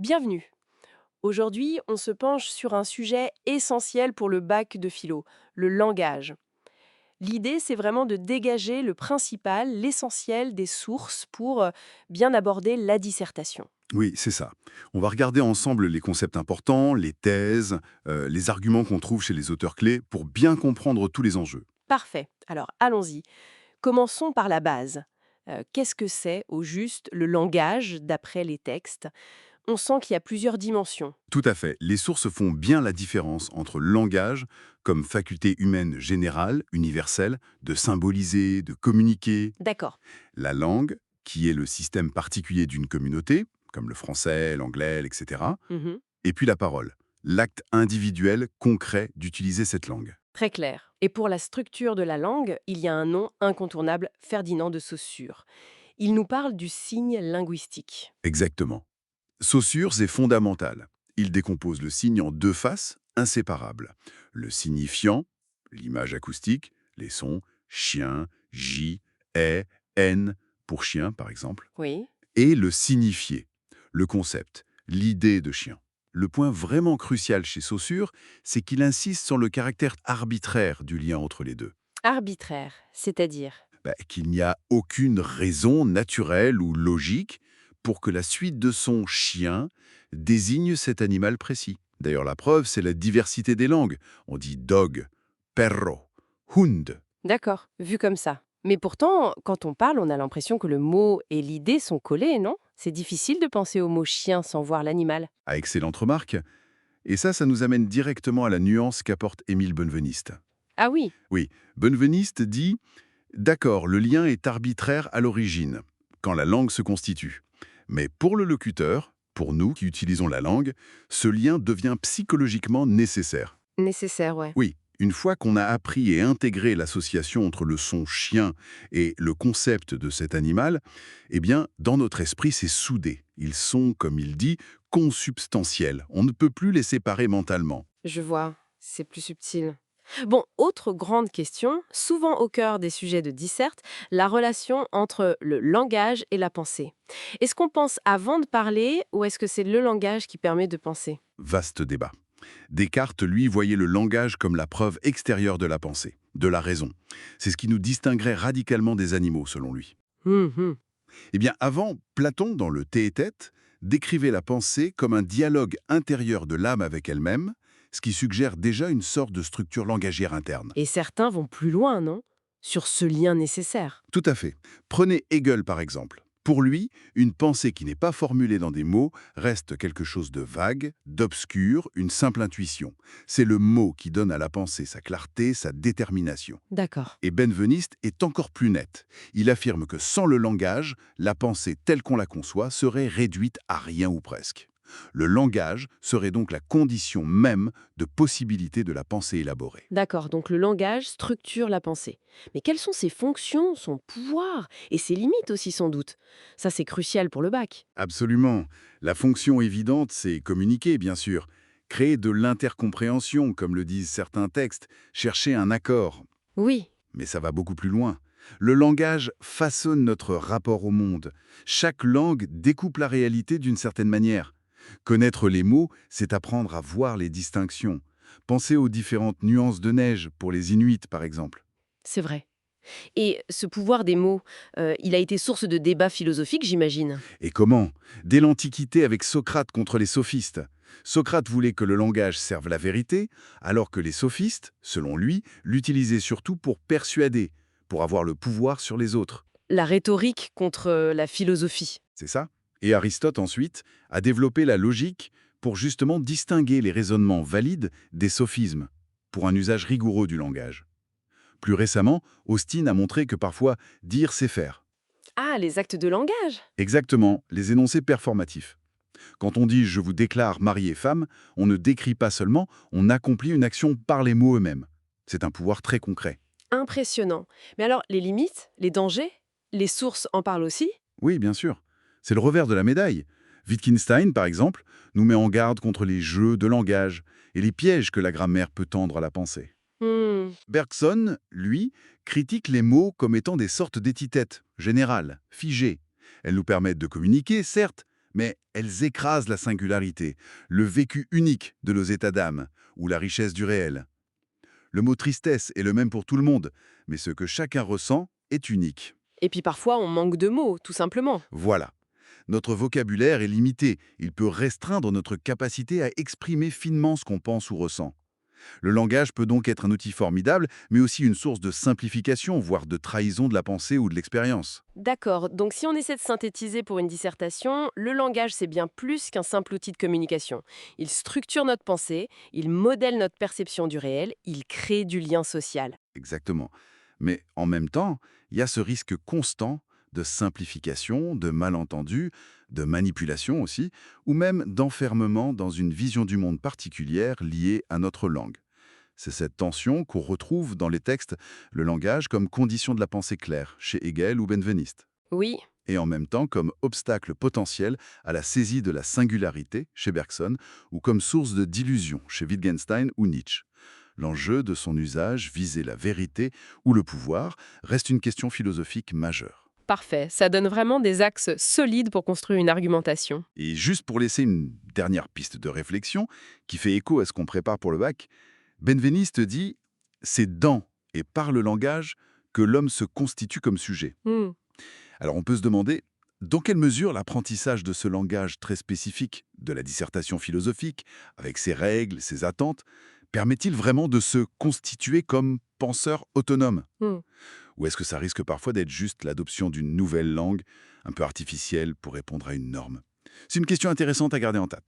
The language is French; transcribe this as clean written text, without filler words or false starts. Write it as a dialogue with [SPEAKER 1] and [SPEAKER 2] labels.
[SPEAKER 1] Bienvenue. Aujourd'hui, on se penche sur un sujet essentiel pour le bac de philo, le langage. L'idée, c'est vraiment de dégager le principal, l'essentiel des sources pour bien aborder la dissertation.
[SPEAKER 2] Oui, c'est ça. On va regarder ensemble les concepts importants, les thèses, les arguments qu'on trouve chez les auteurs clés pour bien comprendre tous les enjeux.
[SPEAKER 1] Parfait. Alors, allons-y. Commençons par la base. Qu'est-ce que c'est, au juste, le langage d'après les textes? On sent qu'il y a plusieurs dimensions.
[SPEAKER 2] Tout à fait. Les sources font bien la différence entre langage, comme faculté humaine générale, universelle, de symboliser, de communiquer,
[SPEAKER 1] D'accord.
[SPEAKER 2] la langue, qui est le système particulier d'une communauté, comme le français, l'anglais, etc.,
[SPEAKER 1] Mhm.
[SPEAKER 2] et puis la parole, l'acte individuel, concret d'utiliser cette langue.
[SPEAKER 1] Très clair. Et pour la structure de la langue, il y a un nom incontournable, Ferdinand de Saussure. Il nous parle du signe linguistique.
[SPEAKER 2] Exactement. Saussure, c'est fondamental. Il décompose le signe en deux faces inséparables. Le signifiant, l'image acoustique, les sons chien, j, est, n, pour chien par exemple,
[SPEAKER 1] Oui.
[SPEAKER 2] et le signifié, le concept, l'idée de chien. Le point vraiment crucial chez Saussure, c'est qu'il insiste sur le caractère arbitraire du lien entre les deux.
[SPEAKER 1] Arbitraire, c'est-à-dire.
[SPEAKER 2] Qu'il n'y a aucune raison naturelle ou logique pour que la suite de son chien désigne cet animal précis. D'ailleurs, la preuve, c'est la diversité des langues. On dit dog, perro, hund.
[SPEAKER 1] D'accord, vu comme ça. Mais pourtant, quand on parle, on a l'impression que le mot et l'idée sont collés, non? C'est difficile de penser au mot chien sans voir l'animal.
[SPEAKER 2] À excellente remarque. Et ça nous amène directement à la nuance qu'apporte Émile Benveniste.
[SPEAKER 1] Ah oui,
[SPEAKER 2] Oui, Benveniste dit d'accord, le lien est arbitraire à l'origine, quand la langue se constitue. Mais pour le locuteur, pour nous qui utilisons la langue, ce lien devient psychologiquement nécessaire.
[SPEAKER 1] nécessaire, ouais.
[SPEAKER 2] Oui, une fois qu'on a appris et intégré l'association entre le son chien et le concept de cet animal, eh bien, dans notre esprit, c'est soudé. Ils sont, comme il dit, consubstantiels. On ne peut plus les séparer mentalement.
[SPEAKER 1] Je vois, c'est plus subtil. Bon, autre grande question, souvent au cœur des sujets de disserte, la relation entre le langage et la pensée. Est-ce qu'on pense avant de parler ou est-ce que c'est le langage qui permet de penser?
[SPEAKER 2] Vaste débat. Descartes, lui, voyait le langage comme la preuve extérieure de la pensée, de la raison. C'est ce qui nous distinguerait radicalement des animaux, selon lui.
[SPEAKER 1] Mhm.
[SPEAKER 2] Eh bien, avant, Platon, dans le Théétète, décrivait la pensée comme un dialogue intérieur de l'âme avec elle-même, ce qui suggère déjà une sorte de structure langagière interne.
[SPEAKER 1] Et certains vont plus loin, non? Sur ce lien nécessaire.
[SPEAKER 2] Tout à fait. Prenez Hegel, par exemple. Pour lui, une pensée qui n'est pas formulée dans des mots reste quelque chose de vague, d'obscur, une simple intuition. C'est le mot qui donne à la pensée sa clarté, sa détermination.
[SPEAKER 1] D'accord.
[SPEAKER 2] Et Benveniste est encore plus net. Il affirme que sans le langage, la pensée telle qu'on la conçoit serait réduite à rien ou presque. Le langage serait donc la condition même de possibilité de la pensée élaborée.
[SPEAKER 1] D'accord, donc le langage structure la pensée. Mais quelles sont ses fonctions, son pouvoir et ses limites aussi sans doute? Ça c'est crucial pour le bac.
[SPEAKER 2] Absolument. La fonction évidente, c'est communiquer, bien sûr. Créer de l'intercompréhension, comme le disent certains textes, chercher un accord.
[SPEAKER 1] Oui,
[SPEAKER 2] Mais ça va beaucoup plus loin. Le langage façonne notre rapport au monde. Chaque langue découpe la réalité d'une certaine manière. Connaître les mots, c'est apprendre à voir les distinctions. Pensez aux différentes nuances de neige pour les Inuits, par exemple.
[SPEAKER 1] c'est vrai. Et ce pouvoir des mots, il a été source de débats philosophiques, j'imagine.
[SPEAKER 2] Et comment? Dès l'Antiquité avec Socrate contre les sophistes. Socrate voulait que le langage serve la vérité, alors que les sophistes, selon lui, l'utilisaient surtout pour persuader, pour avoir le pouvoir sur les autres.
[SPEAKER 1] La rhétorique contre la philosophie.
[SPEAKER 2] C'est ça? Et Aristote, ensuite, a développé la logique pour justement distinguer les raisonnements valides des sophismes, pour un usage rigoureux du langage. Plus récemment, Austin a montré que parfois, dire c'est faire.
[SPEAKER 1] Ah, les actes de langage.
[SPEAKER 2] Exactement, les énoncés performatifs. Quand on dit «je vous déclare mari et femme», on ne décrit pas seulement, on accomplit une action par les mots eux-mêmes. C'est un pouvoir très concret.
[SPEAKER 1] Impressionnant. Mais alors, les limites, les dangers, les sources en parlent aussi?
[SPEAKER 2] Oui, bien sûr. C'est le revers de la médaille. Wittgenstein, par exemple, nous met en garde contre les jeux de langage et les pièges que la grammaire peut tendre à la pensée.
[SPEAKER 1] Hmm,
[SPEAKER 2] Bergson, lui, critique les mots comme étant des sortes d'étiquettes, générales, figées. Elles nous permettent de communiquer, certes, mais elles écrasent la singularité, le vécu unique de nos états d'âme, ou la richesse du réel. Le mot tristesse est le même pour tout le monde, mais ce que chacun ressent est unique.
[SPEAKER 1] Et puis parfois, on manque de mots, tout simplement.
[SPEAKER 2] Voilà. Notre vocabulaire est limité, il peut restreindre notre capacité à exprimer finement ce qu'on pense ou ressent. Le langage peut donc être un outil formidable, mais aussi une source de simplification, voire de trahison de la pensée ou de l'expérience.
[SPEAKER 1] D'accord, donc si on essaie de synthétiser pour une dissertation, le langage c'est bien plus qu'un simple outil de communication. Il structure notre pensée, il modèle notre perception du réel, il crée du lien social.
[SPEAKER 2] Exactement. Mais en même temps, il y a ce risque constant de simplification, de malentendu, de manipulation aussi, ou même d'enfermement dans une vision du monde particulière liée à notre langue. C'est cette tension qu'on retrouve dans les textes, le langage comme condition de la pensée claire, chez Hegel ou Benveniste,
[SPEAKER 1] Oui,
[SPEAKER 2] et en même temps comme obstacle potentiel à la saisie de la singularité, chez Bergson, ou comme source de d'illusion, chez Wittgenstein ou Nietzsche. L'enjeu de son usage, viser la vérité ou le pouvoir, reste une question philosophique majeure.
[SPEAKER 1] parfait, ça donne vraiment des axes solides pour construire une argumentation.
[SPEAKER 2] Et juste pour laisser une dernière piste de réflexion, qui fait écho à ce qu'on prépare pour le bac, Benveniste dit « c'est dans et par le langage que l'homme se constitue comme sujet ».
[SPEAKER 1] Hmm.
[SPEAKER 2] Alors on peut se demander, dans quelle mesure l'apprentissage de ce langage très spécifique de la dissertation philosophique, avec ses règles, ses attentes, permet-il vraiment de se constituer comme penseur autonome?
[SPEAKER 1] Hmm.
[SPEAKER 2] Ou est-ce que ça risque parfois d'être juste l'adoption d'une nouvelle langue, un peu artificielle, pour répondre à une norme? C'est une question intéressante à garder en tête.